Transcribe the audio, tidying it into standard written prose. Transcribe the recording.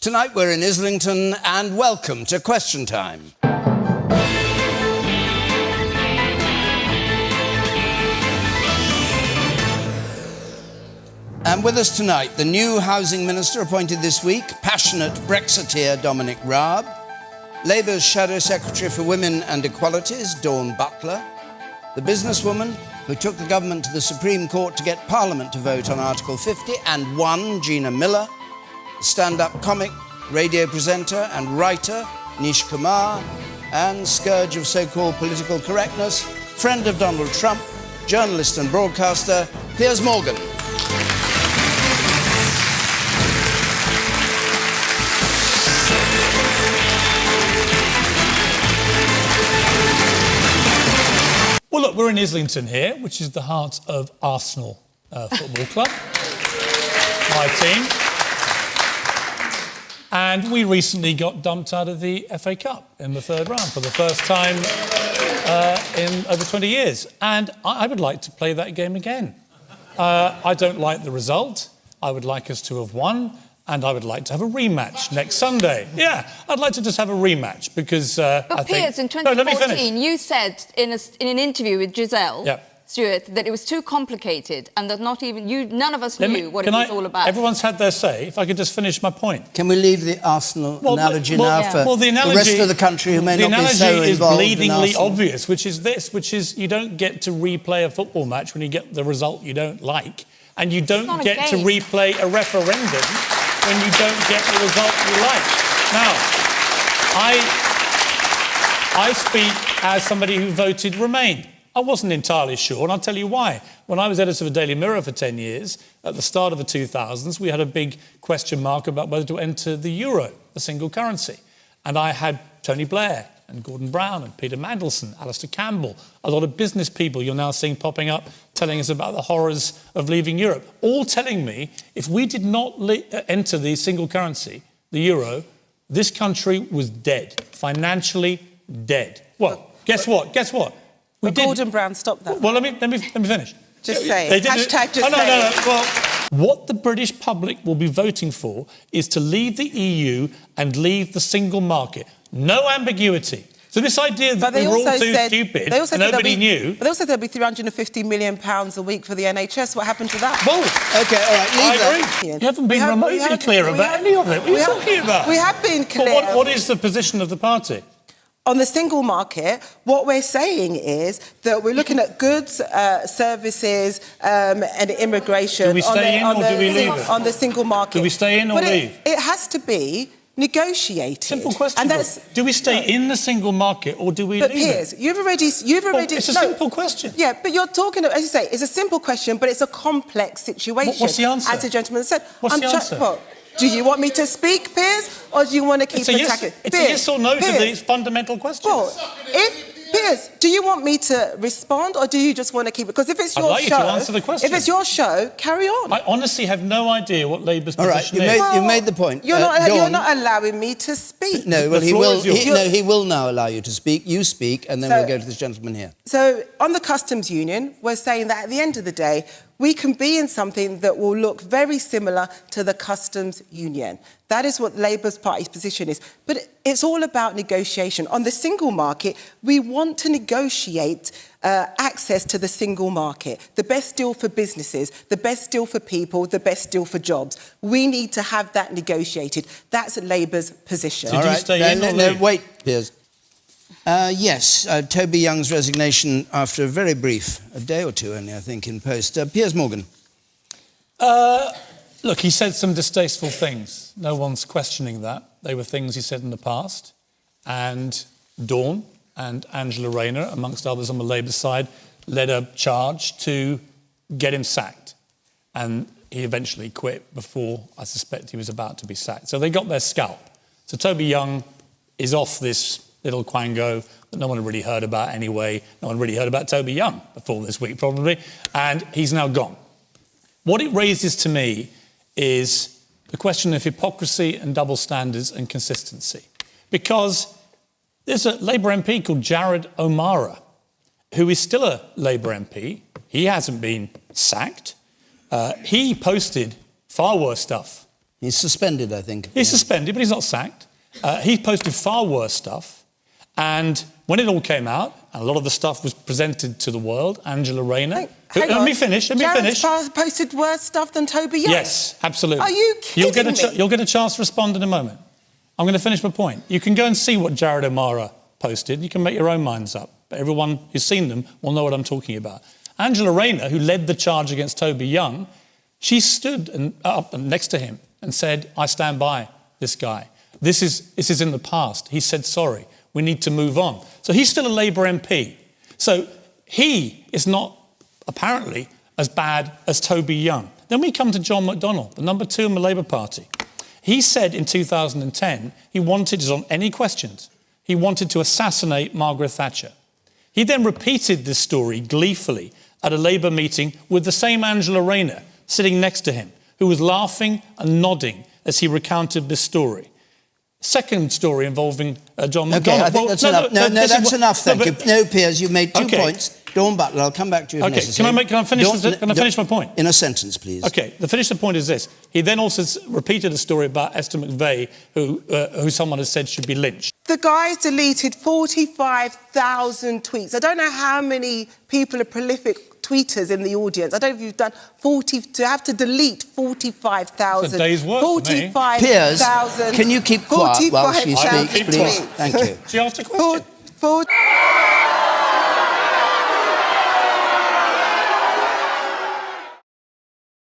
Tonight we're in Islington, and welcome to Question Time. And with us tonight, the new Housing Minister appointed this week, passionate Brexiteer Dominic Raab, Labour's Shadow Secretary for Women and Equalities, Dawn Butler, the businesswoman who took the government to the Supreme Court to get Parliament to vote on Article 50 and won, Gina Miller, the stand-up comic, radio presenter and writer, Nish Kumar, and scourge of so-called political correctness, friend of Donald Trump, journalist and broadcaster, PIERS Morgan. Well, look, we're in Islington here, which is the heart of Arsenal Football Club, my team. And we recently got dumped out of the FA Cup in the third round for the first time in over 20 years. And I would like to play that game again. I don't like the result. I would like us to have won. And I would like to have a rematch next Sunday. Yeah, I'd like to just have a rematch because but I think... Piers, in 2014, you said in an interview with Giselle Stewart that it was too complicated and that none of us knew what it was all about. Everyone's had their say. If I could just finish my point. Can we leave the Arsenal analogy now for the rest of the country who may not be so involved in Arsenal? The analogy is bleedingly obvious, which is you don't get to replay a football match when you get the result you don't like, and you don't get to replay a referendum when you don't get the result you like. Now, I speak as somebody who voted Remain. I wasn't entirely sure, and I'll tell you why. When I was editor of the Daily Mirror for 10 years, at the start of the 2000s, we had a big question mark about whether to enter the euro, the single currency. And I had Tony Blair and Gordon Brown and Peter Mandelson, Alistair Campbell, a lot of business people you're now seeing popping up telling us about the horrors of leaving Europe, all telling me if we did not enter the single currency, the euro, this country was dead, financially dead. Well, guess what? Gordon Brown stopped that. Well, let me finish. Just say it. Hashtag just say it. Well, what the British public will be voting for is to leave the EU and leave the single market. No ambiguity. So this idea that we were all too stupid and nobody knew... But they also said there'll be £350 million a week for the NHS. What happened to that? Well, OK, all right, leave that. I agree. You haven't been remotely clear about any of it. What are you talking about? We have been clear. But what is the position of the party? On the single market, what we're saying is that we're looking at goods, services and immigration... Do we stay in or do we leave it? On the single market. Do we stay in or leave? It has to be negotiated. Simple question. Do we stay in the single market or do we leave Piers, it? You've already... It's a simple question. Yeah, but you're talking... As you say, it's a simple question, but it's a complex situation. What's the answer? As the gentleman said. What's the answer? Well, do you want me to speak, Piers, or do you want to keep attacking? It's a yes or no to these fundamental questions. Well, Piers, do you want me to respond, or do you just want to keep it? Because if it's your show... I'd like you to answer the question. If it's your show, carry on. I honestly have no idea what Labour's position is. All right, you've made the point. You're not allowing me to speak. No, well, he will now allow you to speak. You speak, and then we'll go to this gentleman here. So, on the customs union, we're saying that at the end of the day, we can be in something that will look very similar to the customs union. That is what Labour's party's position is. But it's all about negotiation. On the single market, we want to negotiate access to the single market. The best deal for businesses, the best deal for people, the best deal for jobs. We need to have that negotiated. That's Labour's position. Did you stay in or leave? Wait, Piers. Yes, Toby Young's resignation after a very brief, a day or two only, I think, in post. PIERS Morgan. Look, he said some distasteful things. No one's questioning that. They were things he said in the past. And Dawn and Angela Rayner, amongst others on the Labour side, led a charge to get him sacked. And he eventually quit before I suspect he was about to be sacked. So they got their scalp. So Toby Young is off this little quango that no one had really heard about anyway. No one really heard about Toby Young before this week, probably. And he's now gone. What it raises to me is the question of hypocrisy and double standards and consistency. Because there's a Labour MP called Jared O'Mara, who is still a Labour MP. He hasn't been sacked. He posted far worse stuff He's suspended, I think. He's suspended, but he's not sacked. He posted far worse stuff. And when it all came out, and a lot of the stuff was presented to the world, Angela Rayner... Let me finish. Jared's posted worse stuff than Toby Young? Yes, absolutely. Are you kidding me? You'll get a chance to respond in a moment. I'm going to finish my point. You can go and see what Jared O'Mara posted. You can make your own minds up. But everyone who's seen them will know what I'm talking about. Angela Rayner, who led the charge against Toby Young, she stood up next to him and said, I stand by this guy. This is in the past. He said sorry. We need to move on. So he's still a Labour MP. So he is not, apparently, as bad as Toby Young. Then we come to John McDonnell, the number 2 in the Labour Party. He said in 2010 he wanted, on any questions, he wanted to assassinate Margaret Thatcher. He then repeated this story gleefully at a Labour meeting with the same Angela Rayner sitting next to him, who was laughing and nodding as he recounted this story. Second story involving John McDonnell. OK, I think that's enough. No, that's enough, thank you. No, Piers, you've made 2 points. Dawn Butler, I'll come back to you if necessary. Can I finish my point? In a sentence, please. OK, the point is this. He then also repeated a story about Esther McVeigh, who someone has said should be lynched. The guy's deleted 45,000 tweets. I don't know how many people are prolific tweeters in the audience. I don't know if you've done 40... To have to delete 45,000... It's a day's work 45,000... Piers, can you keep quiet while she speaks, please? Thank you. She asked a question.